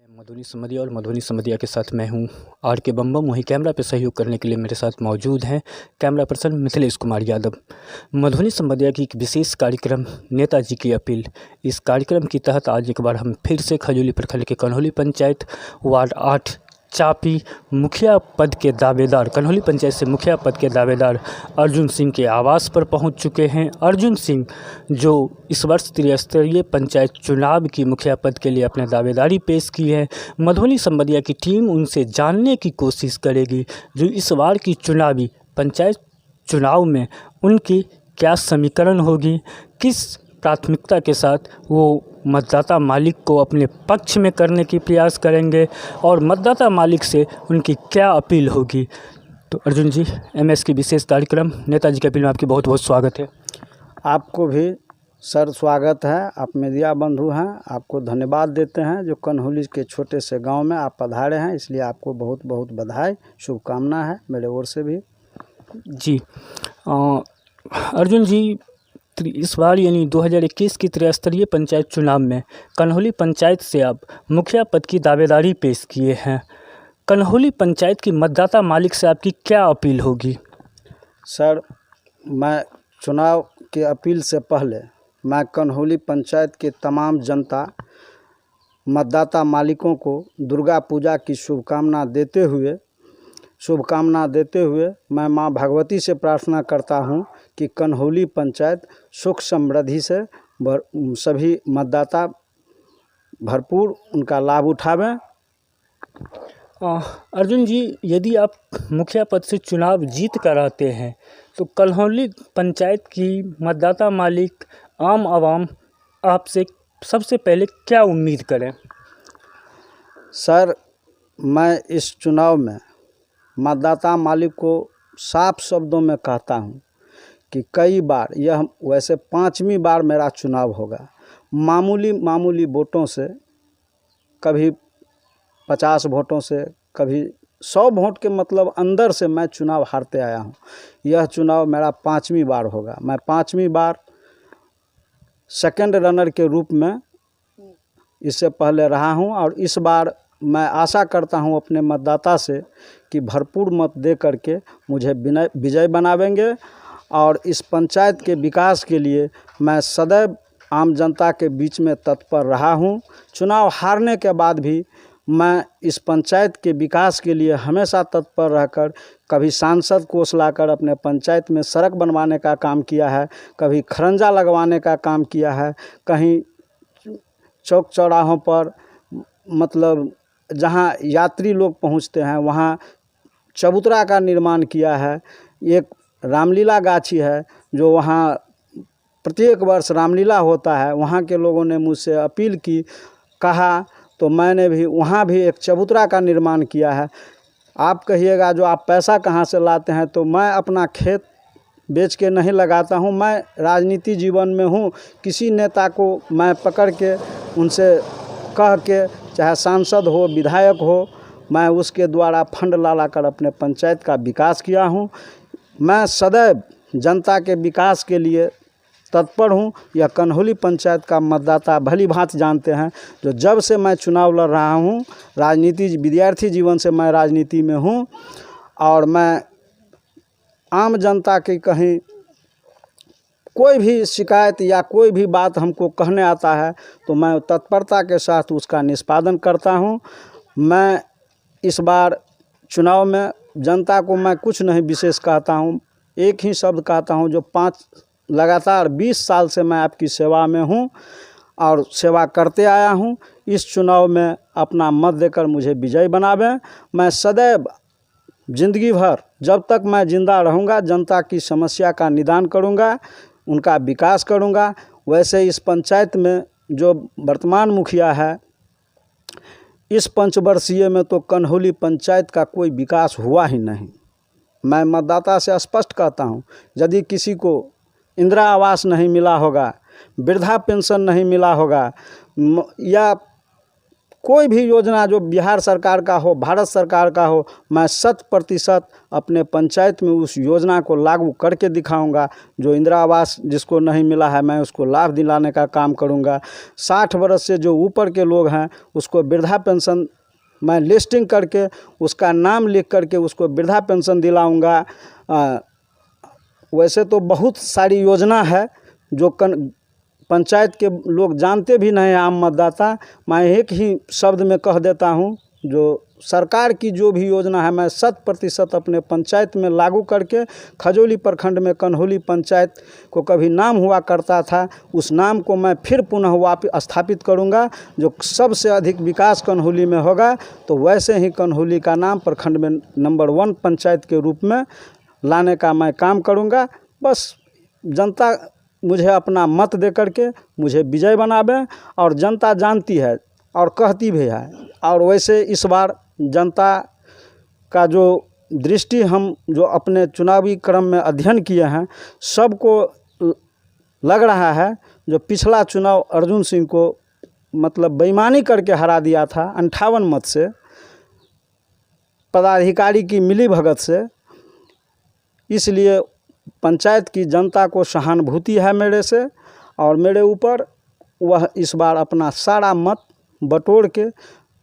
मधुनी समदिया और मधुनी समदिया के साथ मैं हूं आर के बम बम। वहीं कैमरा पे सहयोग करने के लिए मेरे साथ मौजूद हैं कैमरा पर्सन मिथिलेश कुमार यादव। मधुनी समदिया की एक विशेष कार्यक्रम नेताजी की अपील, इस कार्यक्रम के तहत आज एक बार हम फिर से खजूली प्रखंड के कन्हौली पंचायत वार्ड 8 चापी मुखिया पद के दावेदार, कन्हौली पंचायत से मुखिया पद के दावेदार अर्जुन सिंह के आवास पर पहुंच चुके हैं। अर्जुन सिंह जो इस वर्ष त्रिस्तरीय पंचायत चुनाव की मुखिया पद के लिए अपने दावेदारी पेश की है। मधुनी समदिया की टीम उनसे जानने की कोशिश करेगी जो इस बार की चुनावी पंचायत चुनाव में उनकी क्या समीकरण होगी, किस प्राथमिकता के साथ वो मतदाता मालिक को अपने पक्ष में करने की प्रयास करेंगे और मतदाता मालिक से उनकी क्या अपील होगी। तो अर्जुन जी, एमएस की विशेष कार्यक्रम नेताजी की अपील में आपकी बहुत बहुत स्वागत है। आपको भी सर स्वागत है। आप मीडिया बंधु हैं, आपको धन्यवाद देते हैं जो कन्हौली के छोटे से गांव में आप पधारे हैं, इसलिए आपको बहुत बहुत बधाई, शुभकामना है मेरे ओर से भी। जी अर्जुन जी, इस बार यानी 2021 की त्रिस्तरीय पंचायत चुनाव में कन्हौली पंचायत से आप मुखिया पद की दावेदारी पेश किए हैं। कन्हौली पंचायत की मतदाता मालिक से आपकी क्या अपील होगी? सर, मैं चुनाव के अपील से पहले मैं कन्हौली पंचायत के तमाम जनता मतदाता मालिकों को दुर्गा पूजा की शुभकामना देते हुए मैं मां भगवती से प्रार्थना करता हूं कि कन्हौली पंचायत सुख समृद्धि से सभी मतदाता भरपूर उनका लाभ उठावें। अर्जुन जी, यदि आप मुखिया पद से चुनाव जीत कर आते हैं तो कन्हौली पंचायत की मतदाता मालिक आम आवाम आपसे सबसे पहले क्या उम्मीद करें? सर, मैं इस चुनाव में मतदाता मालिक को साफ शब्दों में कहता हूं कि कई बार, यह वैसे 5वीं बार मेरा चुनाव होगा, मामूली वोटों से, कभी 50 वोटों से, कभी 100 वोट के मतलब अंदर से मैं चुनाव हारते आया हूं। यह चुनाव मेरा 5वीं बार होगा। मैं 5वीं बार सेकंड रनर के रूप में इससे पहले रहा हूं और इस बार मैं आशा करता हूं अपने मतदाता से कि भरपूर मत दे करके मुझे विजय बनावेंगे और इस पंचायत के विकास के लिए मैं सदैव आम जनता के बीच में तत्पर रहा हूं। चुनाव हारने के बाद भी मैं इस पंचायत के विकास के लिए हमेशा तत्पर रहकर कभी सांसद कोष लाकर अपने पंचायत में सड़क बनवाने का काम किया है, कभी खरंजा लगवाने का काम किया है, कहीं चौक चौराहों पर मतलब जहां यात्री लोग पहुंचते हैं वहां चबूतरा का निर्माण किया है। एक रामलीला गाछी है जो वहाँ प्रत्येक वर्ष रामलीला होता है, वहाँ के लोगों ने मुझसे अपील की, कहा तो मैंने भी वहाँ भी एक चबूतरा का निर्माण किया है। आप कहिएगा जो आप पैसा कहाँ से लाते हैं, तो मैं अपना खेत बेच के नहीं लगाता हूँ। मैं राजनीति जीवन में हूँ, किसी नेता को मैं पकड़ के उनसे कह के, चाहे सांसद हो, विधायक हो, मैं उसके द्वारा फंड ला कर अपने पंचायत का विकास किया हूँ। मैं सदैव जनता के विकास के लिए तत्पर हूँ। यह कन्हौली पंचायत का मतदाता भली भांति जानते हैं जो जब से मैं चुनाव लड़ रहा हूँ, विद्यार्थी जीवन से मैं राजनीति में हूँ और मैं आम जनता की कहीं कोई भी शिकायत या कोई भी बात हमको कहने आता है तो मैं तत्परता के साथ उसका निष्पादन करता हूँ। मैं इस बार चुनाव में जनता को मैं कुछ नहीं विशेष कहता हूँ, एक ही शब्द कहता हूँ जो लगातार 20 साल से मैं आपकी सेवा में हूँ और सेवा करते आया हूँ। इस चुनाव में अपना मत देकर मुझे विजय बनावें। मैं सदैव जिंदगी भर जब तक मैं जिंदा रहूँगा जनता की समस्या का निदान करूँगा, उनका विकास करूँगा। वैसे इस पंचायत में जो वर्तमान मुखिया है, इस पंचवर्षीय में तो कन्हौली पंचायत का कोई विकास हुआ ही नहीं। मैं मतदाता से स्पष्ट कहता हूं, यदि किसी को इंदिरा आवास नहीं मिला होगा, वृद्धा पेंशन नहीं मिला होगा या कोई भी योजना जो बिहार सरकार का हो, भारत सरकार का हो, मैं 100% अपने पंचायत में उस योजना को लागू करके दिखाऊंगा। जो इंदिरा आवास जिसको नहीं मिला है, मैं उसको लाभ दिलाने का काम करूंगा। 60 वर्ष से जो ऊपर के लोग हैं उसको वृद्धा पेंशन मैं लिस्टिंग करके उसका नाम लिख करके उसको वृद्धा पेंशन दिलाऊंगा। वैसे तो बहुत सारी योजना है जो पंचायत के लोग जानते भी नहीं हैं, आम मतदाता। मैं एक ही शब्द में कह देता हूं, जो सरकार की जो भी योजना है मैं 100% अपने पंचायत में लागू करके खजौली प्रखंड में कन्हौली पंचायत को कभी नाम हुआ करता था, उस नाम को मैं फिर पुनः वापस स्थापित करूंगा। जो सबसे अधिक विकास कन्हौली में होगा तो वैसे ही कन्हौली का नाम प्रखंड में नंबर 1 पंचायत के रूप में लाने का मैं काम करूंगा। बस जनता मुझे अपना मत दे करके मुझे विजय बनावे, और जनता जानती है और कहती भी है। और वैसे इस बार जनता का जो दृष्टि हम जो अपने चुनावी क्रम में अध्ययन किए हैं, सबको लग रहा है जो पिछला चुनाव अर्जुन सिंह को मतलब बेईमानी करके हरा दिया था 58 मत से, पदाधिकारी की मिलीभगत से। इसलिए पंचायत की जनता को सहानुभूति है मेरे से और मेरे ऊपर। वह इस बार अपना सारा मत बटोर के,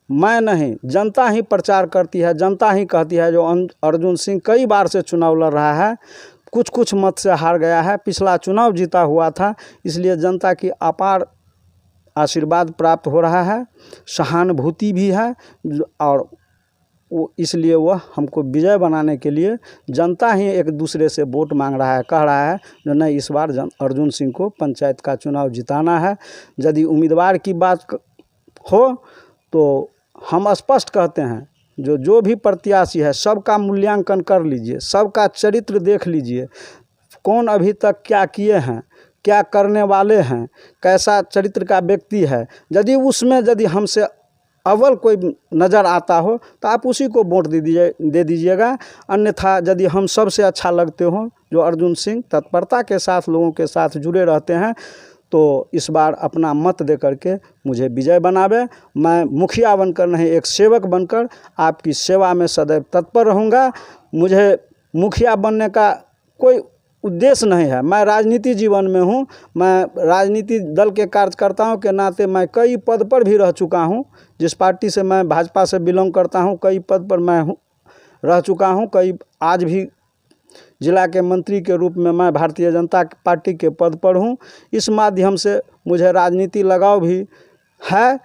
मैं नहीं, जनता ही प्रचार करती है, जनता ही कहती है। जो अर्जुन सिंह कई बार से चुनाव लड़ रहा है, कुछ मत से हार गया है, पिछला चुनाव जीता हुआ था, इसलिए जनता की अपार आशीर्वाद प्राप्त हो रहा है, सहानुभूति भी है। और वो इसलिए वह हमको विजय बनाने के लिए जनता ही एक दूसरे से वोट मांग रहा है, कह रहा है जो नहीं, इस बार अर्जुन सिंह को पंचायत का चुनाव जिताना है। यदि उम्मीदवार की बात हो तो हम स्पष्ट कहते हैं, जो भी प्रत्याशी है सबका मूल्यांकन कर लीजिए, सबका चरित्र देख लीजिए, कौन अभी तक क्या किए हैं, क्या करने वाले हैं, कैसा चरित्र का व्यक्ति है। यदि उसमें यदि हमसे अव्वल कोई नज़र आता हो तो आप उसी को वोट दे दीजिएगा। अन्यथा यदि हम सबसे अच्छा लगते हो, जो अर्जुन सिंह तत्परता के साथ लोगों के साथ जुड़े रहते हैं, तो इस बार अपना मत दे करके मुझे विजय बनावे। मैं मुखिया बनकर नहीं, एक सेवक बनकर आपकी सेवा में सदैव तत्पर रहूँगा। मुझे मुखिया बनने का कोई उद्देश्य नहीं है। मैं राजनीति जीवन में हूँ, मैं राजनीति दल के कार्यकर्ताओं के नाते मैं कई पद पर भी रह चुका हूँ। जिस पार्टी से मैं भाजपा से बिलोंग करता हूँ, कई पद पर मैं रह चुका हूँ। कई आज भी जिला के मंत्री के रूप में मैं भारतीय जनता पार्टी के पद पर हूँ। इस माध्यम से मुझे राजनीति लगाव भी है,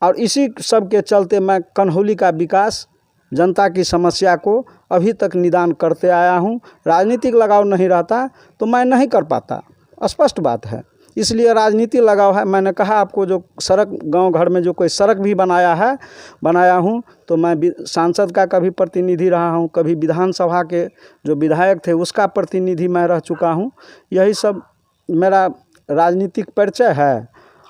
और इसी सब के चलते मैं कन्हौली का विकास, जनता की समस्या को अभी तक निदान करते आया हूँ। राजनीतिक लगाव नहीं रहता तो मैं नहीं कर पाता, स्पष्ट बात है। इसलिए राजनीति लगाव है। मैंने कहा आपको, जो सड़क गांव घर में जो कोई सड़क भी बनाया हूँ, तो मैं सांसद का कभी प्रतिनिधि रहा हूँ, कभी विधानसभा के जो विधायक थे उसका प्रतिनिधि मैं रह चुका हूँ। यही सब मेरा राजनीतिक परिचय है,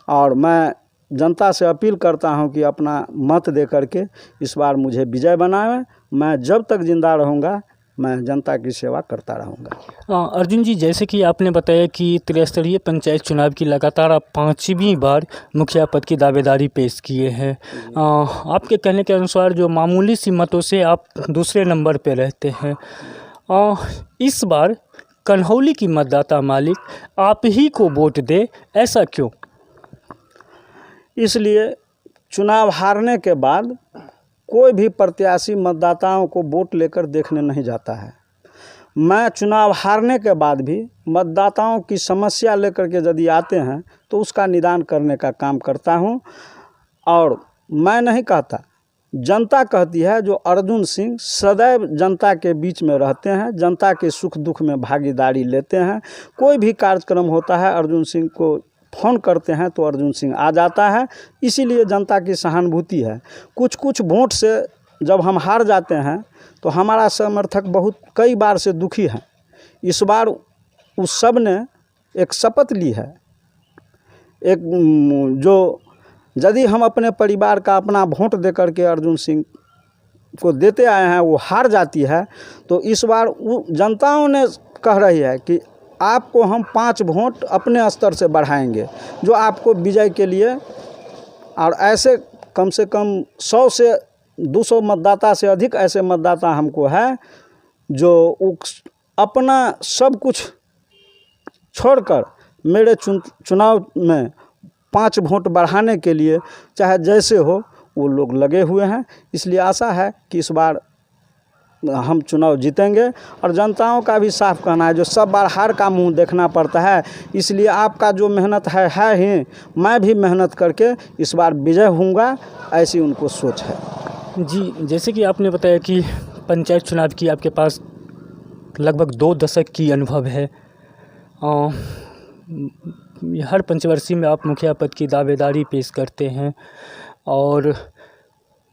और मैं जनता से अपील करता हूं कि अपना मत दे करके इस बार मुझे विजय बनाएं। मैं जब तक जिंदा रहूंगा मैं जनता की सेवा करता रहूंगा। अर्जुन जी, जैसे कि आपने बताया कि त्रिस्तरीय पंचायत चुनाव की लगातार आप 5वीं बार मुखिया पद की दावेदारी पेश किए हैं। आपके कहने के अनुसार जो मामूली सी मतों से आप दूसरे नंबर पर रहते हैं, इस बार कन्हौली की मतदाता मालिक आप ही को वोट दे, ऐसा क्यों? इसलिए चुनाव हारने के बाद कोई भी प्रत्याशी मतदाताओं को वोट लेकर देखने नहीं जाता है। मैं चुनाव हारने के बाद भी मतदाताओं की समस्या लेकर के यदि आते हैं तो उसका निदान करने का काम करता हूं। और मैं नहीं कहता, जनता कहती है। जो अर्जुन सिंह सदैव जनता के बीच में रहते हैं, जनता के सुख दुख में भागीदारी लेते हैं। कोई भी कार्यक्रम होता है अर्जुन सिंह को फ़ोन करते हैं तो अर्जुन सिंह आ जाता है। इसीलिए जनता की सहानुभूति है। कुछ वोट से जब हम हार जाते हैं तो हमारा समर्थक बहुत कई बार से दुखी है। इस बार उस सब ने एक शपथ ली है, एक जो यदि हम अपने परिवार का अपना वोट दे करके अर्जुन सिंह को देते आए हैं वो हार जाती है, तो इस बार जनताओं ने कह रही है कि आपको हम 5 वोट अपने स्तर से बढ़ाएंगे जो आपको विजय के लिए। और ऐसे कम से कम 100 से 200 मतदाता से अधिक ऐसे मतदाता हमको है जो अपना सब कुछ छोड़कर मेरे चुनाव में 5 वोट बढ़ाने के लिए चाहे जैसे हो वो लोग लगे हुए हैं। इसलिए आशा है कि इस बार हम चुनाव जीतेंगे और जनताओं का भी साफ कहना है जो सब बार हार का मुंह देखना पड़ता है, इसलिए आपका जो मेहनत है ही, मैं भी मेहनत करके इस बार विजय होऊंगा, ऐसी उनको सोच है। जी, जैसे कि आपने बताया कि पंचायत चुनाव की आपके पास लगभग 2 दशक की अनुभव है। हर पंचवर्षीय में आप मुखिया पद की दावेदारी पेश करते हैं और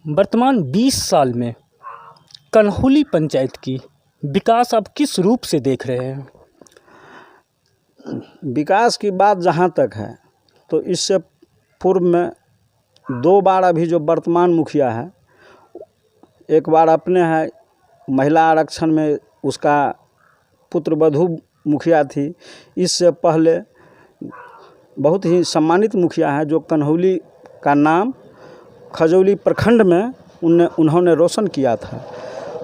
वर्तमान 20 साल में कन्हौली पंचायत की विकास आप किस रूप से देख रहे हैं? विकास की बात जहाँ तक है तो इससे पूर्व में 2 बार अभी जो वर्तमान मुखिया है, एक बार अपने हैं महिला आरक्षण में उसका पुत्रवधू मुखिया थी। इससे पहले बहुत ही सम्मानित मुखिया है जो कन्हौली का नाम खजौली प्रखंड में उन्होंने रोशन किया था।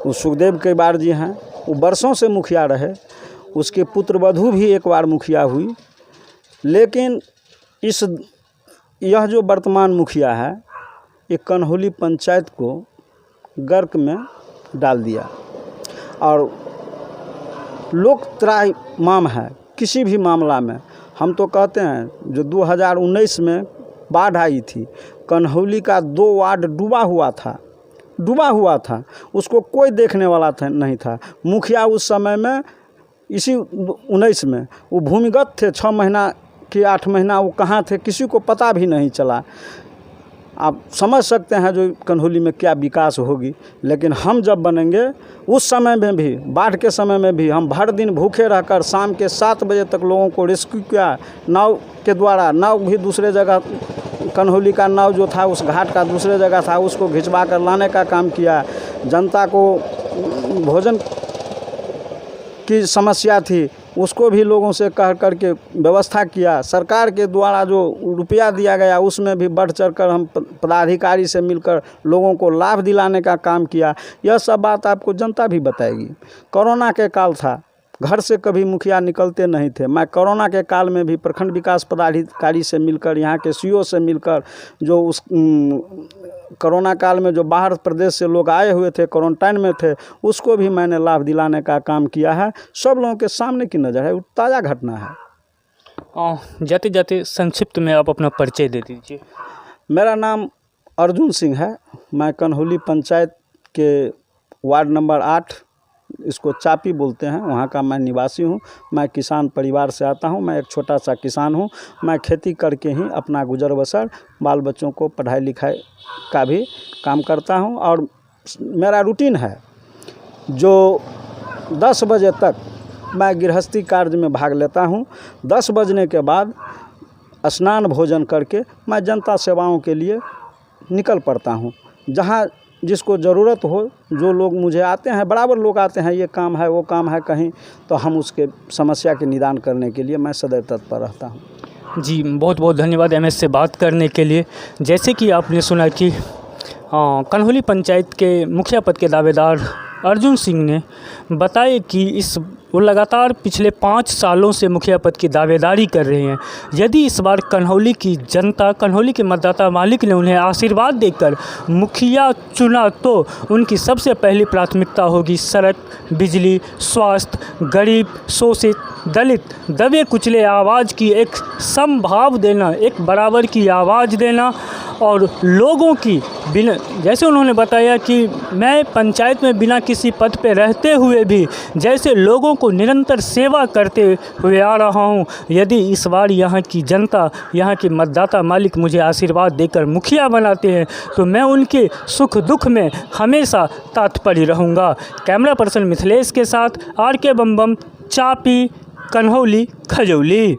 वो सुखदेव केबार जी हैं, वो वर्षों से मुखिया रहे, उसके पुत्रवधू भी एक बार मुखिया हुई। लेकिन यह जो वर्तमान मुखिया है ये कन्हौली पंचायत को गर्क में डाल दिया और लोक त्राहिमाम है किसी भी मामला में। हम तो कहते हैं जो 2019 में बाढ़ आई थी, कन्हौली का 2 वार्ड डूबा हुआ था, उसको कोई देखने वाला नहीं था। मुखिया उस समय में इसी 19 में वो भूमिगत थे, 6 महीना कि 8 महीना वो कहाँ थे किसी को पता भी नहीं चला। आप समझ सकते हैं जो कन्हौली में क्या विकास होगी। लेकिन हम जब बनेंगे उस समय में भी, बाढ़ के समय में भी हम भर दिन भूखे रहकर शाम के 7 बजे तक लोगों को रेस्क्यू किया। नाव के द्वारा, नाव भी दूसरे जगह, कन्हौली का नाव जो था उस घाट का दूसरे जगह था, उसको घिंचवा कर लाने का काम किया। जनता को भोजन की समस्या थी, उसको भी लोगों से कह करके व्यवस्था किया। सरकार के द्वारा जो रुपया दिया गया उसमें भी बढ़ चढ़कर हम पदाधिकारी से मिलकर लोगों को लाभ दिलाने का काम किया। यह सब बात आपको जनता भी बताएगी। कोरोना के काल था, घर से कभी मुखिया निकलते नहीं थे। मैं कोरोना के काल में भी प्रखंड विकास पदाधिकारी से मिलकर, यहाँ के सीओ से मिलकर, जो उस कोरोना काल में जो बाहर प्रदेश से लोग आए हुए थे, क्वारंटाइन में थे, उसको भी मैंने लाभ दिलाने का काम किया है। सब लोगों के सामने की नज़र है, वो ताज़ा घटना है। जाते जाते संक्षिप्त में आप अपना परिचय दे दीजिए। मेरा नाम अर्जुन सिंह है। मैं कन्हौली पंचायत के वार्ड नंबर 8, इसको चापी बोलते हैं, वहाँ का मैं निवासी हूँ। मैं किसान परिवार से आता हूँ, मैं एक छोटा सा किसान हूँ। मैं खेती करके ही अपना गुजर बसर, बाल बच्चों को पढ़ाई लिखाई का भी काम करता हूँ। और मेरा रूटीन है जो 10 बजे तक मैं गृहस्थी कार्य में भाग लेता हूँ। 10 बजने के बाद स्नान भोजन करके मैं जनता सेवाओं के लिए निकल पड़ता हूँ। जहाँ जिसको ज़रूरत हो, जो लोग मुझे आते हैं, बराबर लोग आते हैं, ये काम है वो काम है कहीं, तो हम उसके समस्या के निदान करने के लिए मैं सदैव तत्पर रहता हूँ। जी, बहुत बहुत धन्यवाद एमएस से बात करने के लिए। जैसे कि आपने सुना कि कन्हौली पंचायत के मुखिया पद के दावेदार अर्जुन सिंह ने बताया कि वो लगातार पिछले 5 सालों से मुखिया पद की दावेदारी कर रहे हैं। यदि इस बार कन्हौली की जनता, कन्हौली के मतदाता मालिक ने उन्हें आशीर्वाद देकर मुखिया चुना तो उनकी सबसे पहली प्राथमिकता होगी सड़क, बिजली, स्वास्थ्य, गरीब, शोषित, दलित, दबे कुचले आवाज़ की एक समभाव देना, एक बराबर की आवाज़ देना। और लोगों की बिना, जैसे उन्होंने बताया कि मैं पंचायत में बिना किसी पद पे रहते हुए भी जैसे लोगों को निरंतर सेवा करते हुए आ रहा हूँ। यदि इस बार यहाँ की जनता, यहाँ के मतदाता मालिक मुझे आशीर्वाद देकर मुखिया बनाते हैं तो मैं उनके सुख दुख में हमेशा तत्पर रहूँगा। कैमरा पर्सन मिथिलेश के साथ RK बम, चापी, कन्हौली, खजौली।